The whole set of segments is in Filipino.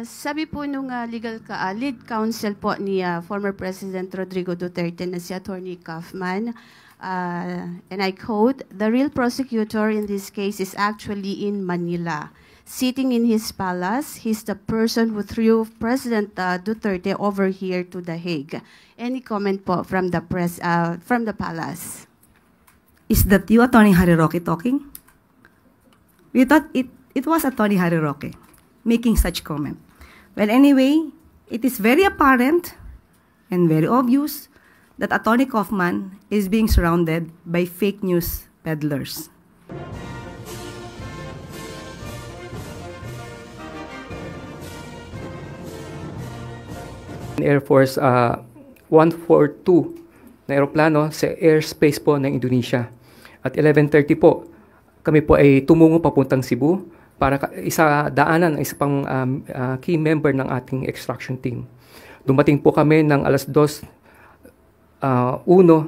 Sabi po nung lead counsel po ni former President Rodrigo Duterte na si Attorney Kaufman, and I quote, "The real prosecutor in this case is actually in Manila. Sitting in his palace, he's the person who threw President Duterte over here to The Hague." Any comment po from the press, from the palace? Is that you, Attorney Harry Roque, talking? We thought it was Attorney Harry Roque making such comment. Well, anyway, it is very apparent and very obvious that Attorney Kaufman is being surrounded by fake news peddlers. Air Force 142 na aeroplano sa airspace po ng Indonesia. At 11:30 po, kami po ay tumungo papuntang Cebu para isa pang key member ng ating extraction team. Dumating po kami ng alas 2:01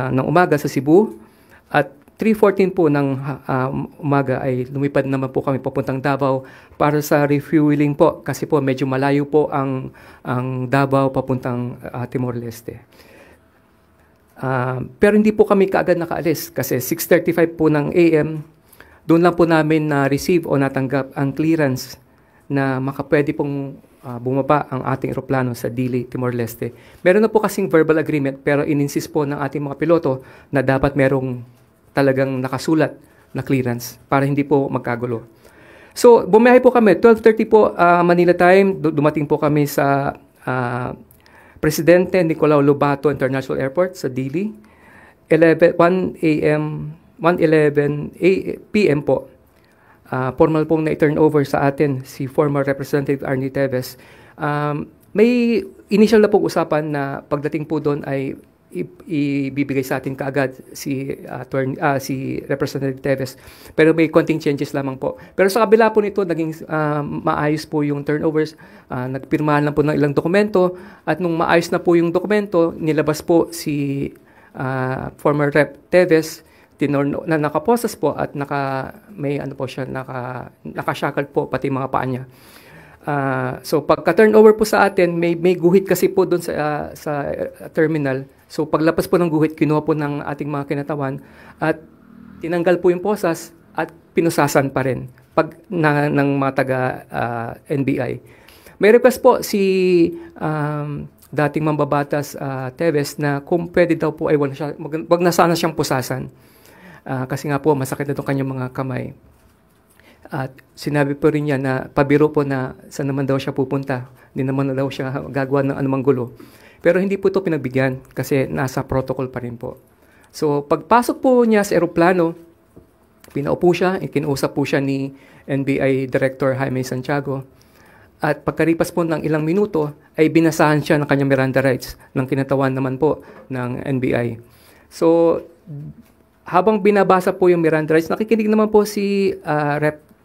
ng umaga sa Cebu at 3:14 po ng umaga ay lumipad naman po kami papuntang Davao para sa refueling po kasi po medyo malayo po ang Davao papuntang Timor-Leste. Pero hindi po kami kaagad nakaalis kasi 6:35 po ng AM, doon lang po namin na-receive o natanggap ang clearance na makapwede pong bumaba ang ating eroplano sa Dili, Timor-Leste. Meron na po kasing verbal agreement pero in-insist po ng ating mga piloto na dapat merong talagang nakasulat na clearance para hindi po magkagulo. So, bumiyahe po kami. 12:30 po Manila time. Dumating po kami sa Presidente Nicolau Lobato International Airport sa Dili. 1:11 PM po. Formal pong na-turnover sa atin si former Representative Arnie Teves. May initial na pong usapan na pagdating po doon ay ibibigay sa atin kaagad si Representative Teves. Pero may konting changes lamang po. Pero sa kabila po nito, naging maayos po yung turnovers. Nagpirmahan lang po ng ilang dokumento. At nung maayos na po yung dokumento, nilabas po si former Rep Teves na nakaposas po at nakashackled po pati mga paa niya. So pagka-turnover po sa atin, may guhit kasi po doon sa terminal. So paglabas po ng guhit, kinuha po ng ating mga kinatawan at tinanggal po yung posas at pinusasan pa rin ng mga taga NBI. May request po si dating mambabatas Teves na kung pwede daw po ay wag na sana siyang pusasan. Kasi nga po masakit na itong kanyang mga kamay. At sinabi po rin niya na pabiro po na saan naman daw siya pupunta. Hindi naman na daw siya gagawa ng anumang gulo. Pero hindi po ito pinagbigyan kasi nasa protocol pa rin po. So pagpasok po niya sa eroplano, pinaupo siya, ikinuusap po siya ni NBI Director Jaime Santiago. At pagkaripas po ng ilang minuto, ay binasahan siya ng kanyang Miranda rights ng kinatawan naman po ng NBI. So habang binabasa po yung Miranda rights, nakikinig naman po si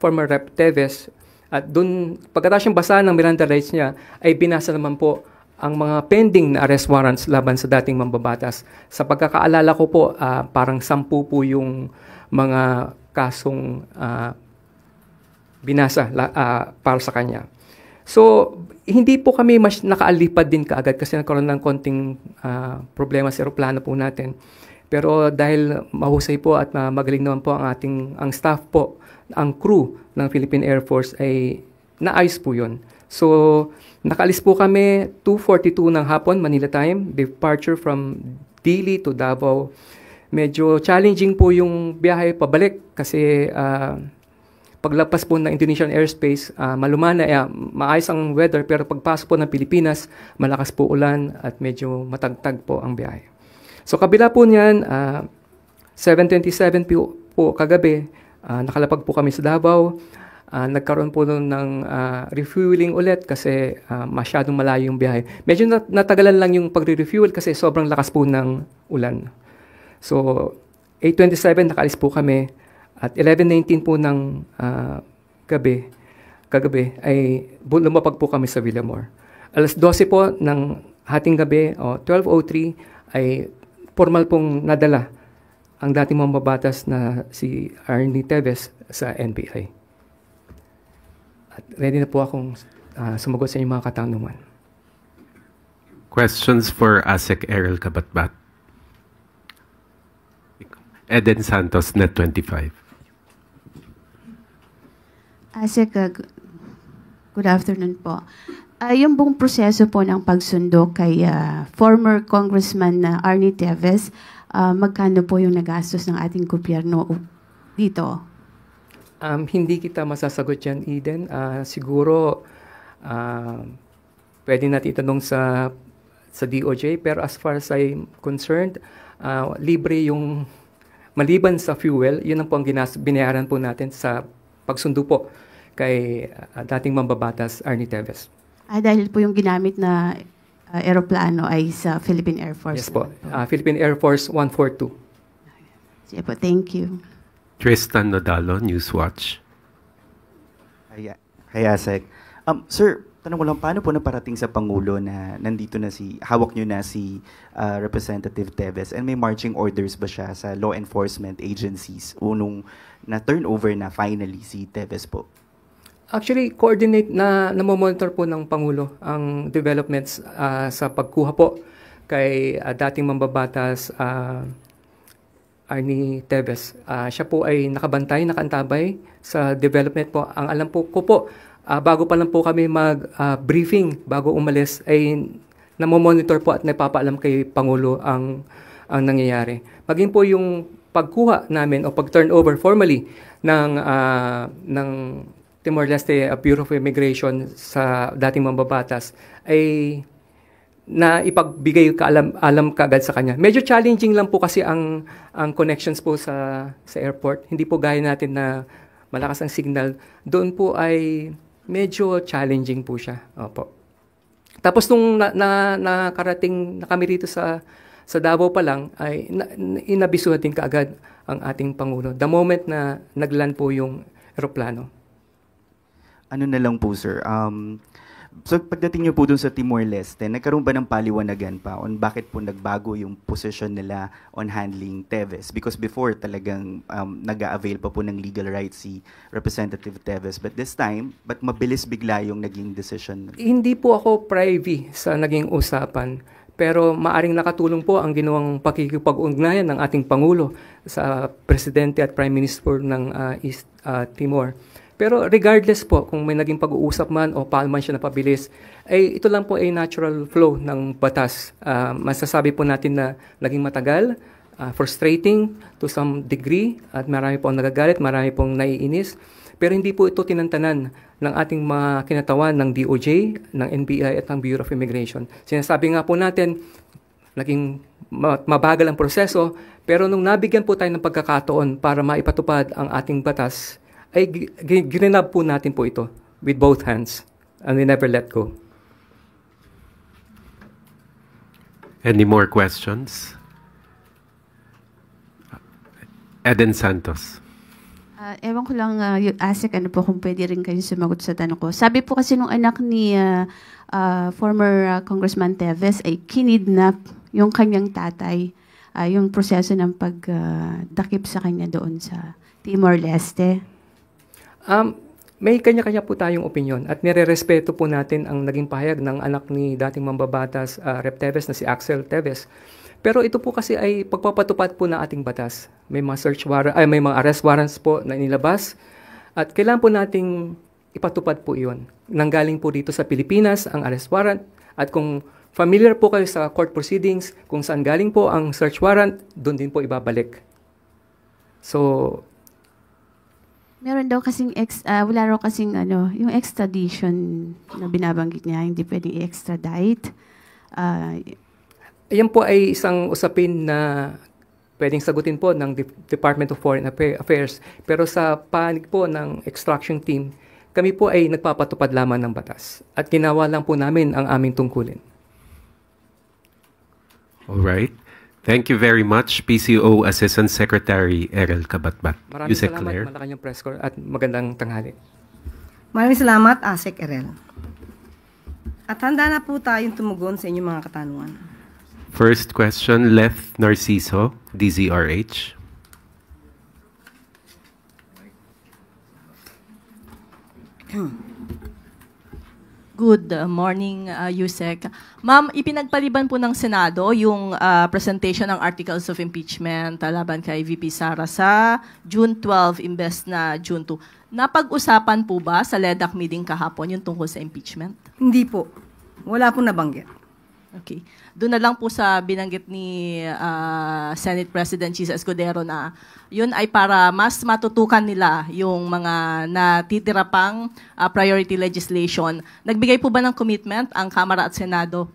former Rep Teves at doon, pagkatapos siyang basahan ng Miranda rights niya, ay binasa naman po ang mga pending na arrest warrants laban sa dating mambabatas. Sa pagkakaalala ko po, parang 10 po yung mga kasong binasa para sa kanya. So, hindi po kami mas nakaalipad din kaagad kasi nagkaroon ng konting problema sa aeroplano po natin. Pero dahil mahusay po at magaling naman po ang staff po, ang crew ng Philippine Air Force ay naayos po yun. So, nakalis po kami 2:42 ng hapon, Manila time, departure from Dili to Davao. Medyo challenging po yung biyahe pabalik kasi paglapas po ng Indonesian airspace, malumana, maayos ang weather pero pagpasok po ng Pilipinas, malakas po ulan at medyo matagtag po ang biyahe. So kabila po niyan, 7:27 po kagabi, nakalapag po kami sa Davao. Nagkaroon po ng refueling ulit kasi masyadong malayo yung biyahe. Medyo natagalan lang yung pagre-refuel kasi sobrang lakas po ng ulan. So 8:27 nakaalis po kami at 11:19 po ng kagabi ay lumapag po kami sa Villamor. Alas 12 po ng hating gabi o 12:03 ay formal pong nadala ang dating mambabatas na si Arnie Teves sa NBI. At ready na po akong sumagot sa inyong mga katanungan. Questions for ASEC Errol Kabatbat. Eden Santos, Net25. ASEC, good afternoon po. Yung buong proseso po ng pagsundo kay former Congressman Arnie Teves, magkano po yung nagastos ng ating gobyerno dito? Hindi kita masasagot yan, Eden. Siguro, pwede natin itanong sa DOJ, pero as far as I'm concerned, libre yung maliban sa fuel, yun ang po ang binayaran po natin sa pagsundo po kay dating mambabatas Arnie Teves. Dahil po yung ginamit na aeroplano ay sa Philippine Air Force. Yes po, Philippine Air Force 142. Sige po, thank you. Tristan Nodalo, Newswatch. Hi, ASEC. Sir, tanong ko lang, paano po naparating sa Pangulo na nandito na hawak nyo na si Representative Teves, and may marching orders ba siya sa law enforcement agencies nung na-turnover na finally si Teves po? Actually, coordinate na namomonitor po ng Pangulo ang developments sa pagkuha po kay dating mambabatas Arnie Teves. Siya po ay nakabantay, nakaantabay sa development po. Ang alam po ko po, bago pa lang po kami mag-briefing, bago umalis, ay namomonitor po at napapaalam kay Pangulo ang nangyayari. Maging po yung pagkuha namin o pag-turnover formally ng Timor-Leste Bureau of Immigration sa dating mambabatas ay na ipagbigay alam kaagad sa kanya. Medyo challenging lang po kasi ang connections po sa airport. Hindi po gaya natin na malakas ang signal. Doon po ay medyo challenging po siya. Opo. Tapos nung nakarating na kami rito sa Davao pa lang, ay inabisuhan din kaagad ang ating Pangulo. The moment na nagland po yung eroplano. Ano na lang po, sir, so pagdating niyo po dun sa Timor-Leste, nagkaroon ba ng paliwanagan pa on bakit po nagbago yung position nila on handling Teves? Because before talagang nag-a-avail pa po ng legal rights si Representative Teves. But this time, ba't mabilis bigla yung naging decision? Hindi po ako privy sa naging usapan. Pero maaring nakatulong po ang ginawang pakikipag-ugnayan ng ating Pangulo sa Presidente at Prime Minister ng East Timor. Pero regardless po kung may naging pag-uusap man o paano man siya napabilis, ay ito lang po ay natural flow ng batas. Masasabi po natin na naging matagal, frustrating to some degree, at marami pong nagagalit, marami pong naiinis. Pero hindi po ito tinantanan ng ating mga kinatawan ng DOJ, ng NBI at ng Bureau of Immigration. Sinasabi nga po natin, naging mabagal ang proseso, pero nung nabigyan po tayo ng pagkakataon para maipatupad ang ating batas, ay ginanap po natin po ito with both hands, and we never let go. Any more questions? Eden Santos. Ewan ko lang, ASEC, ano po kung pwede rin kayo sumagot sa tanong ko. Sabi po kasi nung anak ni former Congressman Teves ay kinidnap yung kanyang tatay, yung proseso ng pagdakip sa kanya doon sa Timor-Leste. May kanya-kanya po tayong opinion at nire-respeto po natin ang naging pahayag ng anak ni dating mambabatas Rep Teves na si Axel Teves. Pero ito po kasi ay pagpapatupad po ng ating batas. May mga search warrant, may mga arrest warrants po na inilabas at kailangan po nating ipatupad po iyon. Nanggaling po dito sa Pilipinas ang arrest warrant at kung familiar po kayo sa court proceedings, kung saan galing po ang search warrant, doon din po ibabalik. So, meron daw kasing wala raw kasing yung extradition na binabanggit niya, hindi pwedeng i-extradite. Ayan po ay isang usapin na pwedeng sagutin po ng Department of Foreign Affairs. Pero sa panig po ng extraction team, kami po ay nagpapatupad lamang ng batas. At ginawa lang po namin ang aming tungkulin. All right. Thank you very much, PCO Assistant Secretary Errol Kabatbat. Maraming Yusek salamat, Claire. Malacanang Press Corps, at magandang tanghali. Maraming salamat, ASEC Errol. At handa na po tayong tumugon sa inyong mga katanungan. First question, Lef Narciso, DZRH. Good morning, Yusek. Ma'am, ipinagpaliban po ng Senado yung presentation ng articles of impeachment laban kay VP Sara sa June 12 imbes na June 2. Napag-usapan po ba sa LEDAC meeting kahapon yung tungkol sa impeachment? Hindi po. Wala pong nabanggit. Okay. Doon na lang po sa binanggit ni Senate President Chis Escudero na yun ay para mas matutukan nila yung mga natitira pang priority legislation. Nagbigay po ba ng commitment ang Kamara at Senado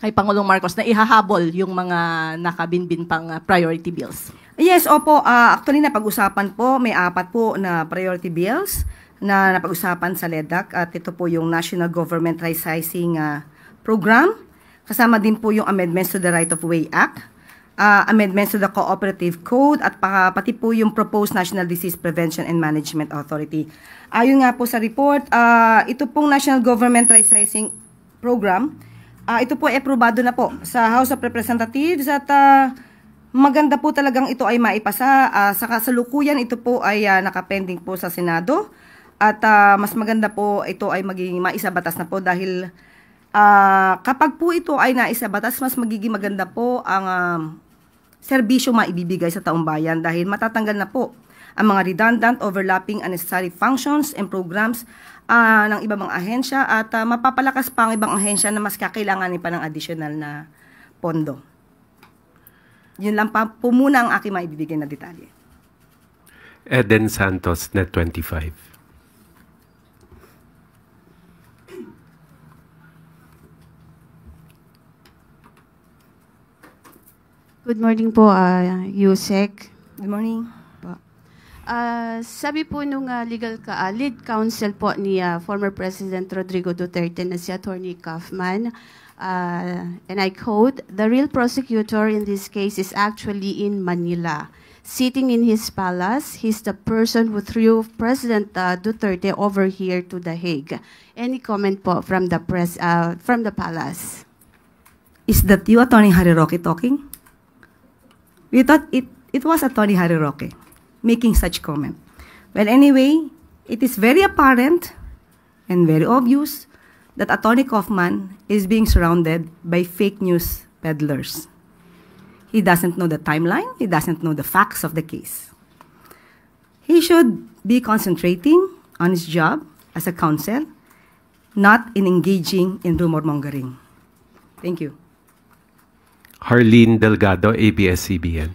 kay Pangulong Marcos na ihahabol yung mga nakabinbin pang priority bills? Yes, opo. Actually, napag-usapan po. May 4 po na priority bills na napag-usapan sa LEDAC. At ito po yung National Government Right-Sizing Program. Kasama din po yung amendments to the Right-of-Way Act, amendments to the Cooperative Code, at pati po yung proposed National Disease Prevention and Management Authority. Ayon nga po sa report, ito pong National Government Right-Sizing Program, ito po ay aprobado na po sa House of Representatives at maganda po talagang ito ay maipasa. Sa kasalukuyan, ito po ay nakapending po sa Senado at mas maganda po ito ay magiging maisabatas na po dahil kapag po ito ay naisabatas, mas magiging maganda po ang serbisyo maibibigay sa taong bayan dahil matatanggal na po ang mga redundant, overlapping, unnecessary functions and programs ng ibang mga ahensya at mapapalakas pa ang ibang ahensya na mas kakailanganin pa ng additional na pondo. Yun lang po muna ang aking maibibigay na detalye. Eden Santos, Net 25. Good morning po, Yusek. Good morning. Sabi po nung lead counsel po ni former President Rodrigo Duterte na si Attorney Kaufman, and I quote, "The real prosecutor in this case is actually in Manila. Sitting in his palace, he's the person who threw President Duterte over here to The Hague." Any comment po from the press, from the palace? Is that you, Attorney Harry Roque, talking? We thought it was Attorney Harry Roque making such comment. Well, anyway, it is very apparent and very obvious that Attorney Kaufman is being surrounded by fake news peddlers. He doesn't know the timeline. He doesn't know the facts of the case. He should be concentrating on his job as a counsel, not in engaging in rumor mongering. Thank you. Harleen Delgado, ABS-CBN.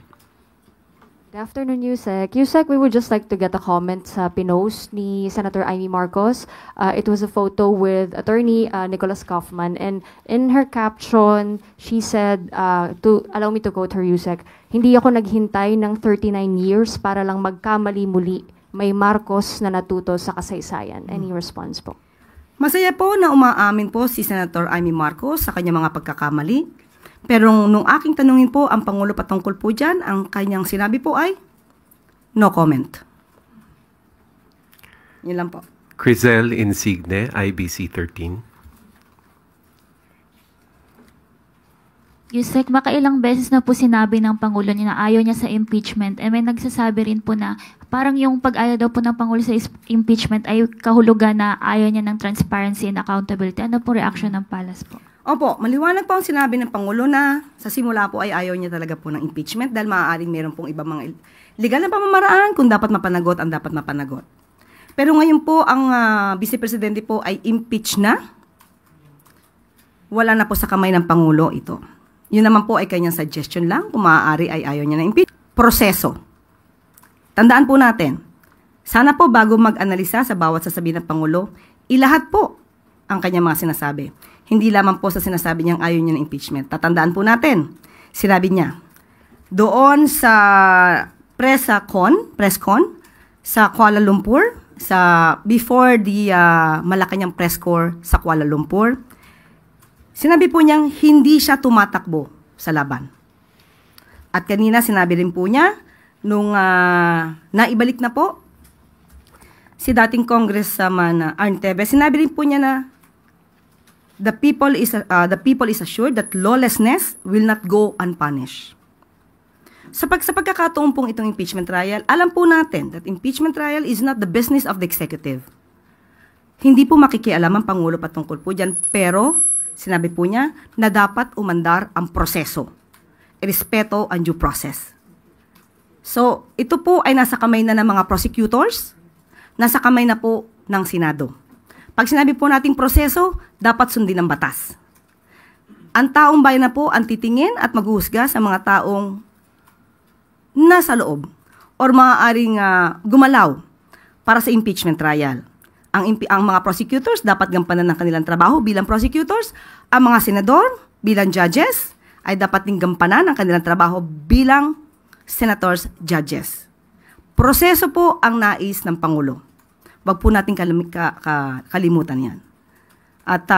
Good afternoon, Yusek. Yusek, we would just like to get a comment sa pinost ni Senator Amy Marcos. It was a photo with Attorney Nicholas Kaufman, and in her caption, she said, allow me to quote her, Yusek, "Hindi ako naghintay ng 39 years para lang magkamali muli. May Marcos na natuto sa kasaysayan." Any response po? Masaya po na umaamin po si Senator Amy Marcos sa kanyang mga pagkakamali. Pero nung aking tanungin po ang Pangulo patungkol po dyan, ang kanyang sinabi po ay no comment. Yun lang po. Crizel Insigne, IBC 13. Yusek, makailang beses na po sinabi ng Pangulo niya na ayaw niya sa impeachment. May nagsasabi rin po na parang yung pag-ayaw daw po ng Pangulo sa impeachment ay kahulugan na ayaw niya ng transparency and accountability. Ano po reaction ng Palace po? Opo, maliwanag po ang sinabi ng Pangulo na sa simula po ay ayaw niya talaga po ng impeachment dahil maaaring meron pong ibang mga legal na pamamaraan kung dapat mapanagot ang dapat mapanagot. Pero ngayon po ang Vice Presidente po ay impeach na. Wala na po sa kamay ng Pangulo ito. Yun naman po ay kanyang suggestion lang kung maaari ay ayaw niya ng impeach. Proseso. Tandaan po natin, sana po bago mag-analisa sa bawat sasabihin ng Pangulo, ilahat po ang kanyang mga sinasabi. Hindi lamang po sa sinasabi niyang ayaw niya ng impeachment. Tatandaan po natin, sinabi niya, doon sa press con sa Kuala Lumpur, before the Malacanang press corps sa Kuala Lumpur, sinabi po niyang hindi siya tumatakbo sa laban. At kanina sinabi rin po niya, nung naibalik na po, si dating Congressman Arn Teves, sinabi rin po niya na the people is assured that lawlessness will not go unpunished. Sa pagkakataon pong itong impeachment trial, alam po natin that impeachment trial is not the business of the executive. hindi po makikialam ang Pangulo patungkol po dyan, pero sinabi po niya na dapat umandar ang proseso, irespeto ang due process. So, ito po ay nasa kamay na ng mga prosecutors, nasa kamay na po ng Senado. Pag sinabi po nating proseso, dapat sundin ang batas. Ang taong bayan na po ang titingin at maghuhusga sa mga taong nasa loob or maaaring gumalaw para sa impeachment trial. Ang mga prosecutors dapat gampanan ng kanilang trabaho bilang prosecutors. Ang mga senador bilang judges ay dapat ding gampanan ang kanilang trabaho bilang senators, judges. Proseso po ang nais ng Pangulo. Wag po natin kalimutan yan. At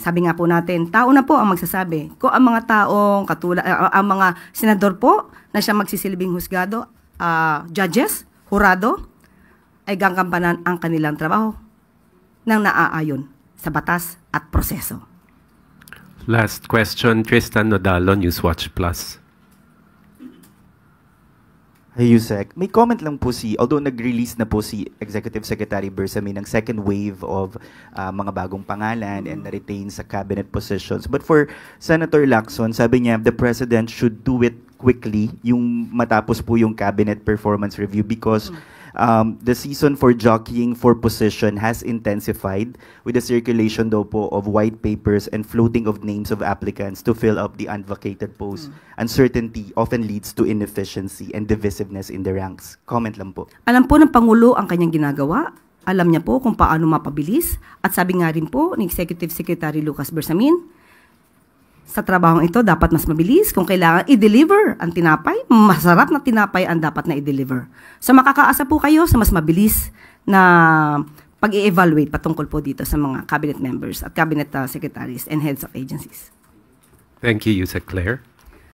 sabi nga po natin, tao na po ang magsasabi. Kung ang mga taong ang mga senador po na siya magsisilbing husgado, judges, hurado, ay gagampanan ang kanilang trabaho nang naaayon sa batas at proseso. Last question, Tristan Nodalo, Newswatch Plus. Hey, Yusek, may comment lang po although nag-release na po si Executive Secretary Bersamin ng second wave of mga bagong pangalan and na-retain sa cabinet positions. But for Senator Lacson, sabi niya, the President should do it quickly, yung matapos po yung cabinet performance review because the season for jockeying for position has intensified with the circulation daw po of white papers and floating of names of applicants to fill up the unvacated posts. Uncertainty often leads to inefficiency and divisiveness in the ranks. Comment lang po. Alam po ng Pangulo ang kanyang ginagawa. Alam niya po kung paano mapabilis. At sabi nga rin po ni Executive Secretary Lucas Bersamin, sa trabahong ito, dapat mas mabilis. Kung kailangan i-deliver ang tinapay, masarap na tinapay ang dapat na i-deliver. So makakaasa po kayo sa mas mabilis na pag-i-evaluate patungkol po dito sa mga cabinet members at cabinet secretaries and heads of agencies. Thank you, Yusek Claire.